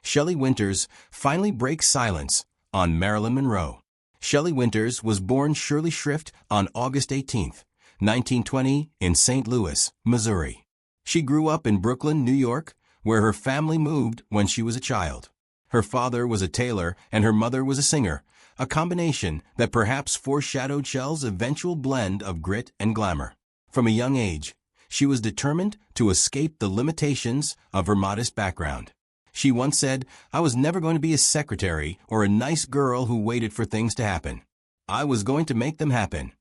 Shelley Winters finally breaks silence on Marilyn Monroe. Shelley Winters was born Shirley Shrift on August 18, 1920, in St. Louis, Missouri. She grew up in Brooklyn, New York, where her family moved when she was a child. Her father was a tailor and her mother was a singer, a combination that perhaps foreshadowed Shell's eventual blend of grit and glamour. From a young age, she was determined to escape the limitations of her modest background. She once said, "I was never going to be a secretary or a nice girl who waited for things to happen. I was going to make them happen."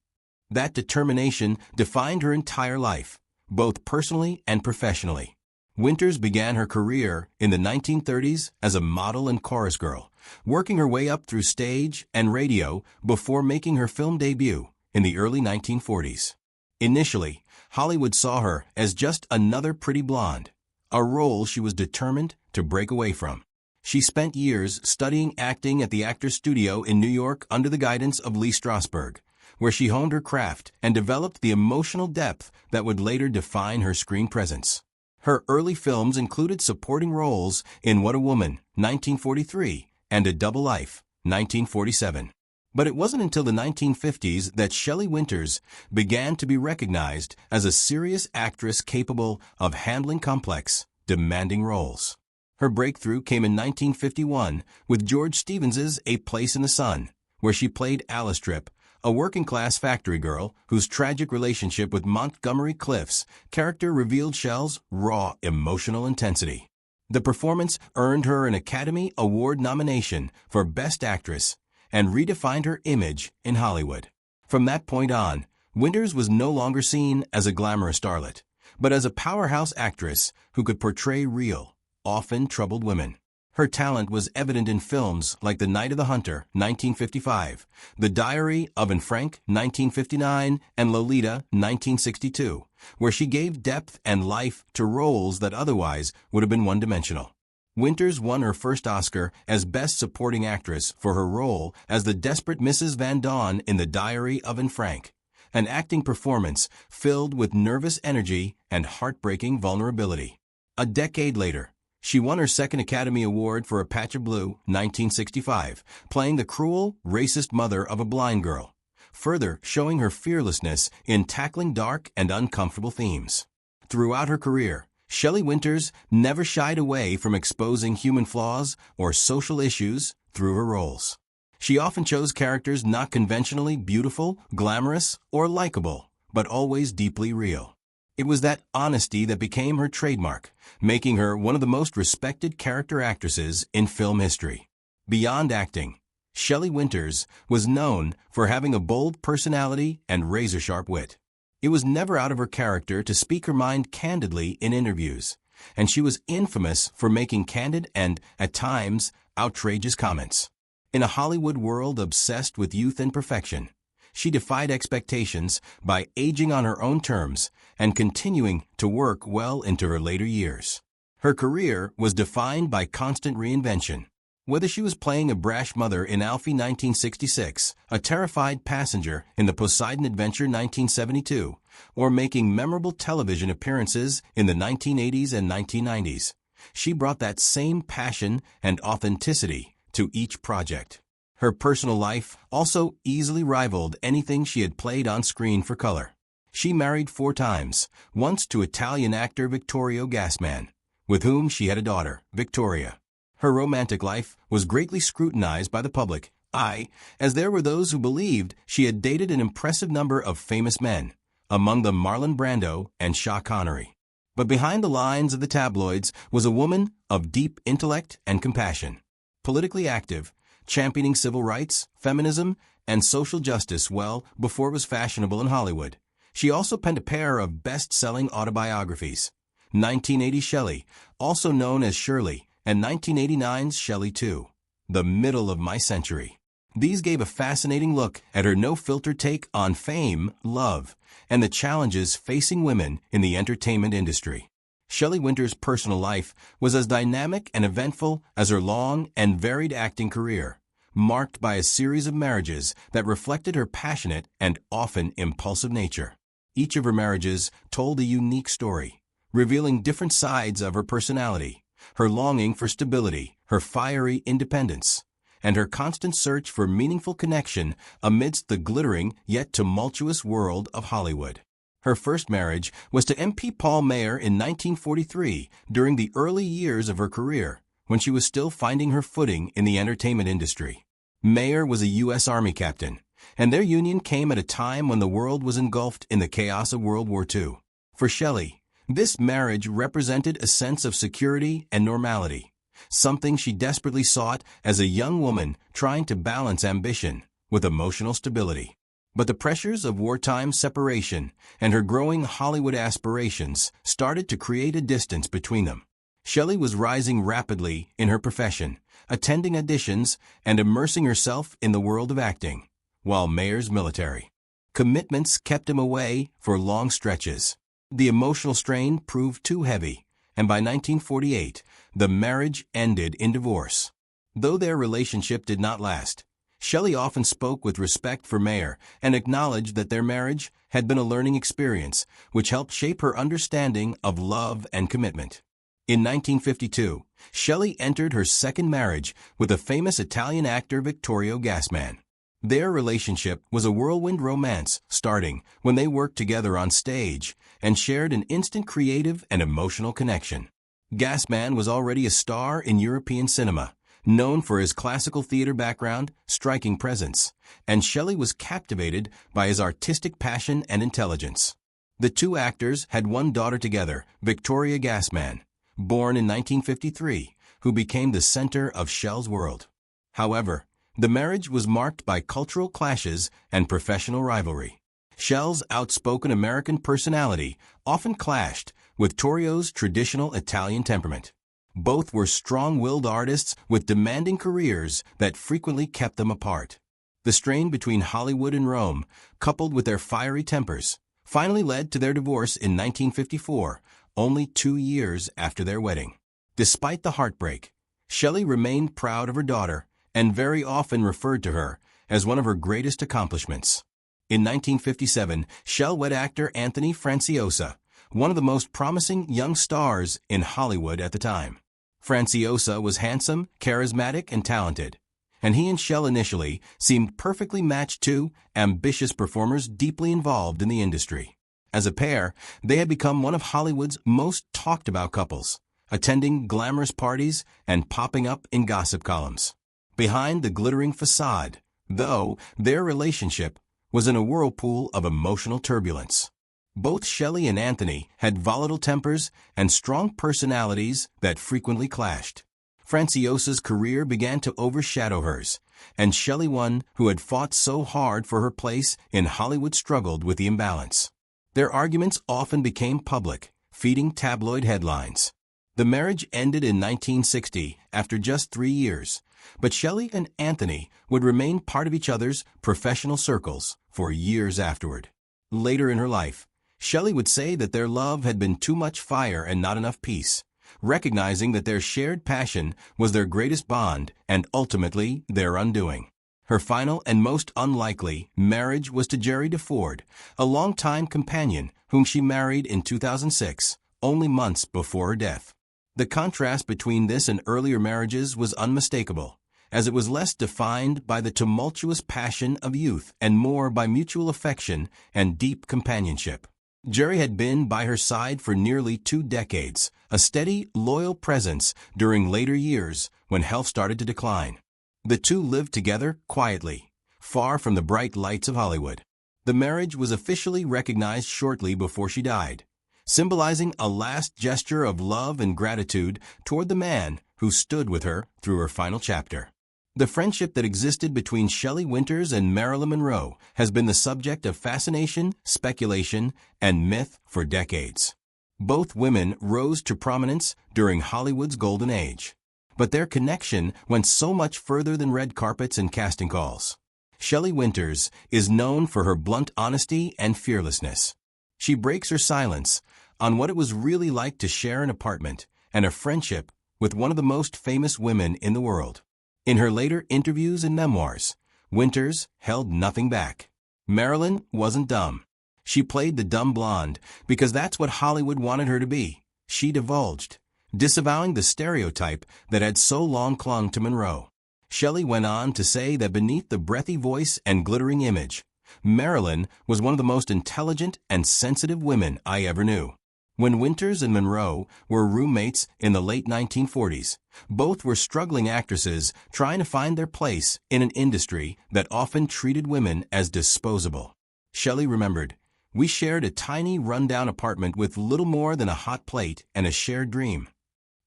That determination defined her entire life, both personally and professionally. Winters began her career in the 1930s as a model and chorus girl, working her way up through stage and radio before making her film debut in the early 1940s. Initially, Hollywood saw her as just another pretty blonde, a role she was determined to break away from. She spent years studying acting at the Actors Studio in New York under the guidance of Lee Strasberg, where she honed her craft and developed the emotional depth that would later define her screen presence. Her early films included supporting roles in What a Woman, 1943, and A Double Life, 1947. But it wasn't until the 1950s that Shelley Winters began to be recognized as a serious actress capable of handling complex, demanding roles. Her breakthrough came in 1951 with George Stevens's A Place in the Sun, where she played Alice Tripp, a working-class factory girl whose tragic relationship with Montgomery Clift's character revealed Shell's raw emotional intensity. The performance earned her an Academy Award nomination for Best Actress and redefined her image in Hollywood. From that point on, Winters was no longer seen as a glamorous starlet, but as a powerhouse actress who could portray real, often troubled women. Her talent was evident in films like The Night of the Hunter, 1955, The Diary of Anne Frank, 1959, and Lolita, 1962, where she gave depth and life to roles that otherwise would have been one-dimensional. Winters won her first Oscar as Best Supporting Actress for her role as the desperate Mrs. Van Dawn in The Diary of Anne Frank, an acting performance filled with nervous energy and heartbreaking vulnerability. A decade later, she won her second Academy Award for A Patch of Blue, 1965, playing the cruel, racist mother of a blind girl, further showing her fearlessness in tackling dark and uncomfortable themes. Throughout her career, Shelley Winters never shied away from exposing human flaws or social issues through her roles. She often chose characters not conventionally beautiful, glamorous, or likable, but always deeply real. It was that honesty that became her trademark, making her one of the most respected character actresses in film history. Beyond acting, Shelley Winters was known for having a bold personality and razor-sharp wit. It was never out of her character to speak her mind candidly in interviews, and she was infamous for making candid and, at times, outrageous comments. In a Hollywood world obsessed with youth and perfection, she defied expectations by aging on her own terms and continuing to work well into her later years. Her career was defined by constant reinvention. Whether she was playing a brash mother in Alfie 1966, a terrified passenger in The Poseidon Adventure 1972, or making memorable television appearances in the 1980s and 1990s, she brought that same passion and authenticity to each project. Her personal life also easily rivaled anything she had played on screen for color. She married 4 times, once to Italian actor Vittorio Gassman, with whom she had a daughter, Victoria. Her romantic life was greatly scrutinized by the public eye, as there were those who believed she had dated an impressive number of famous men, among them Marlon Brando and Sean Connery. But behind the lines of the tabloids was a woman of deep intellect and compassion. Politically active, championing civil rights, feminism, and social justice well before it was fashionable in Hollywood. She also penned a pair of best-selling autobiographies, 1980 Shelley, also known as Shirley, and 1989's Shelley 2, The Middle of My Century. These gave a fascinating look at her no-filter take on fame, love, and the challenges facing women in the entertainment industry. Shelley Winters' personal life was as dynamic and eventful as her long and varied acting career, marked by a series of marriages that reflected her passionate and often impulsive nature. Each of her marriages told a unique story, revealing different sides of her personality, her longing for stability, her fiery independence, and her constant search for meaningful connection amidst the glittering yet tumultuous world of Hollywood. Her first marriage was to MP Paul Mayer in 1943 during the early years of her career, when she was still finding her footing in the entertainment industry. Mayer was a U.S. Army captain, and their union came at a time when the world was engulfed in the chaos of World War II. For Shelley, this marriage represented a sense of security and normality, something she desperately sought as a young woman trying to balance ambition with emotional stability. But the pressures of wartime separation and her growing Hollywood aspirations started to create a distance between them. Shelley was rising rapidly in her profession, attending auditions and immersing herself in the world of acting, while Mayer's military commitments kept him away for long stretches. The emotional strain proved too heavy, and by 1948, the marriage ended in divorce. Though their relationship did not last, Shelley often spoke with respect for Mayer and acknowledged that their marriage had been a learning experience which helped shape her understanding of love and commitment. In 1952, Shelley entered her second marriage with the famous Italian actor Vittorio Gassman. Their relationship was a whirlwind romance starting when they worked together on stage and shared an instant creative and emotional connection. Gassman was already a star in European cinema, known for his classical theater background, striking presence, and Shelley was captivated by his artistic passion and intelligence. The two actors had one daughter together, Victoria Gassman, born in 1953, who became the center of Shell's world. However, the marriage was marked by cultural clashes and professional rivalry. Shell's outspoken American personality often clashed with Vittorio's traditional Italian temperament. Both were strong-willed artists with demanding careers that frequently kept them apart. The strain between Hollywood and Rome, coupled with their fiery tempers, finally led to their divorce in 1954, only 2 years after their wedding. Despite the heartbreak, Shelley remained proud of her daughter and very often referred to her as one of her greatest accomplishments. In 1957, Shell wed actor Anthony Franciosa, one of the most promising young stars in Hollywood at the time. Franciosa was handsome, charismatic, and talented, and he and Shell initially seemed perfectly matched to ambitious performers deeply involved in the industry. As a pair, they had become one of Hollywood's most talked-about couples, attending glamorous parties and popping up in gossip columns. Behind the glittering facade, though, their relationship was in a whirlpool of emotional turbulence. Both Shelley and Anthony had volatile tempers and strong personalities that frequently clashed. Franciosa's career began to overshadow hers, and Shelley, one who had fought so hard for her place in Hollywood, struggled with the imbalance. Their arguments often became public, feeding tabloid headlines. The marriage ended in 1960 after just 3 years, but Shelley and Anthony would remain part of each other's professional circles for years afterward. Later in her life, Shelley would say that their love had been too much fire and not enough peace, recognizing that their shared passion was their greatest bond and ultimately their undoing. Her final and most unlikely marriage was to Jerry DeFord, a longtime companion whom she married in 2006, only months before her death. The contrast between this and earlier marriages was unmistakable, as it was less defined by the tumultuous passion of youth and more by mutual affection and deep companionship. Jerry had been by her side for nearly 2 decades, a steady, loyal presence during later years when health started to decline. The two lived together quietly, far from the bright lights of Hollywood. The marriage was officially recognized shortly before she died, symbolizing a last gesture of love and gratitude toward the man who stood with her through her final chapter. The friendship that existed between Shelley Winters and Marilyn Monroe has been the subject of fascination, speculation, and myth for decades. Both women rose to prominence during Hollywood's golden age, but their connection went so much further than red carpets and casting calls. Shelley Winters is known for her blunt honesty and fearlessness. She breaks her silence on what it was really like to share an apartment and a friendship with one of the most famous women in the world. In her later interviews and memoirs, Winters held nothing back. Marilyn wasn't dumb. She played the dumb blonde because that's what Hollywood wanted her to be. She divulged, disavowing the stereotype that had so long clung to Monroe. Shelley went on to say that beneath the breathy voice and glittering image, Marilyn was one of the most intelligent and sensitive women I ever knew. When Winters and Monroe were roommates in the late 1940s, both were struggling actresses trying to find their place in an industry that often treated women as disposable. Shelley remembered, "We shared a tiny rundown apartment with little more than a hot plate and a shared dream.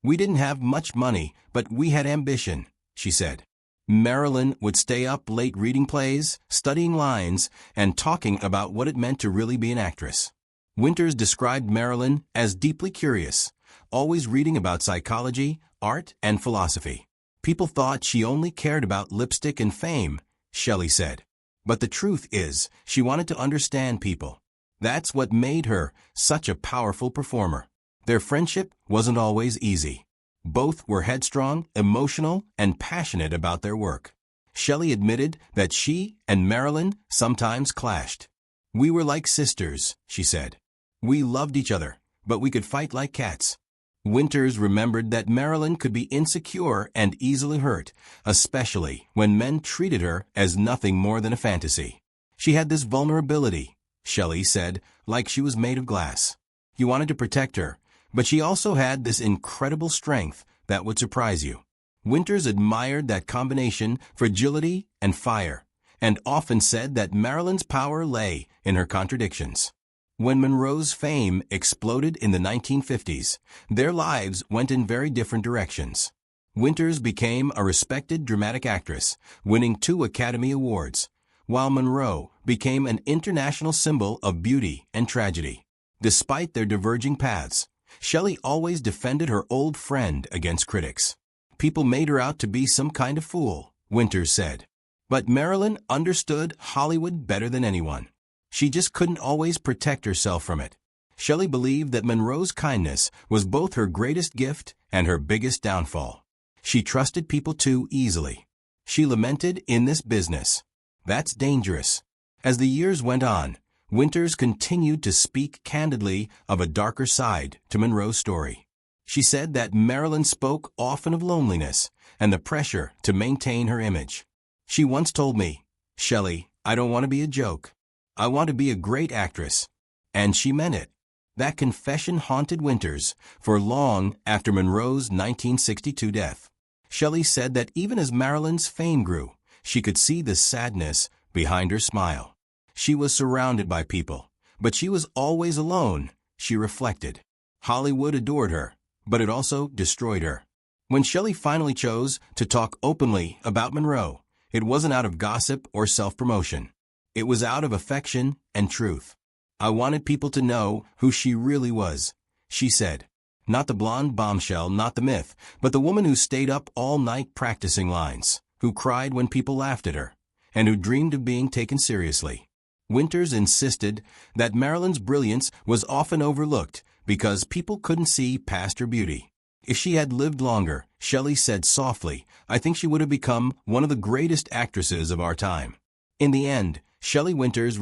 We didn't have much money, but we had ambition," she said. Marilyn would stay up late reading plays, studying lines, and talking about what it meant to really be an actress. Winters described Marilyn as deeply curious, always reading about psychology, art, and philosophy. "People thought she only cared about lipstick and fame," Shelley said. "But the truth is, she wanted to understand people. That's what made her such a powerful performer." Their friendship wasn't always easy. Both were headstrong, emotional, and passionate about their work. Shelley admitted that she and Marilyn sometimes clashed. "We were like sisters," she said. "We loved each other, but we could fight like cats." Winters remembered that Marilyn could be insecure and easily hurt, especially when men treated her as nothing more than a fantasy. "She had this vulnerability," Shelley said, "like she was made of glass. You wanted to protect her, but she also had this incredible strength that would surprise you." Winters admired that combination, fragility and fire, and often said that Marilyn's power lay in her contradictions. When Monroe's fame exploded in the 1950s, their lives went in very different directions. Winters became a respected dramatic actress, winning 2 Academy Awards, while Monroe became an international symbol of beauty and tragedy. Despite their diverging paths, Shelley always defended her old friend against critics. "People made her out to be some kind of fool," Winters said. "But Marilyn understood Hollywood better than anyone. She just couldn't always protect herself from it." Shelley believed that Monroe's kindness was both her greatest gift and her biggest downfall. She trusted people too easily. She lamented, "In this business, that's dangerous." As the years went on, Winters continued to speak candidly of a darker side to Monroe's story. She said that Marilyn spoke often of loneliness and the pressure to maintain her image. "She once told me, 'Shelley, I don't want to be a joke. I want to be a great actress.' And she meant it." That confession haunted Winters for long after Monroe's 1962 death. Shelley said that even as Marilyn's fame grew, she could see the sadness behind her smile. She was surrounded by people, but she was always alone, she reflected. Hollywood adored her, but it also destroyed her. When Shelley finally chose to talk openly about Monroe, it wasn't out of gossip or self-promotion. It was out of affection and truth. "I wanted people to know who she really was," she said. "Not the blonde bombshell, not the myth, but the woman who stayed up all night practicing lines, who cried when people laughed at her, and who dreamed of being taken seriously." Winters insisted that Marilyn's brilliance was often overlooked because people couldn't see past her beauty. "If she had lived longer," Shelley said softly, "I think she would have become one of the greatest actresses of our time." In the end, Shelley Winters